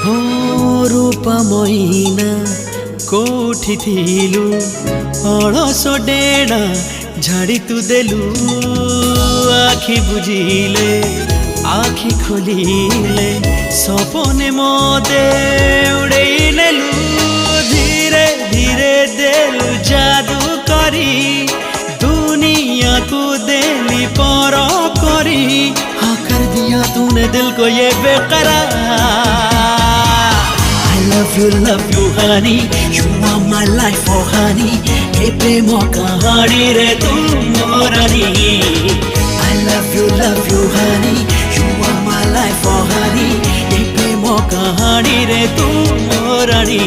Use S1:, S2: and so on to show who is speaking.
S1: हो रूपा मैना कोठी थिलु अड़स डेणा झाड़ी तू देलु आखि बुझिले आखि खोलिले सपने मोदे उड़े नेलु धीरे धीरे देलु जादू करी दुनिया को देली पर करी हाँ कर दिया तूने दिल को ये बेकरार love you honey you are my life oh honey ये प्रेम कहानी रे तू मोरनी I love you honey you are my life oh honey ये प्रेम कहानी रे तू मोरनी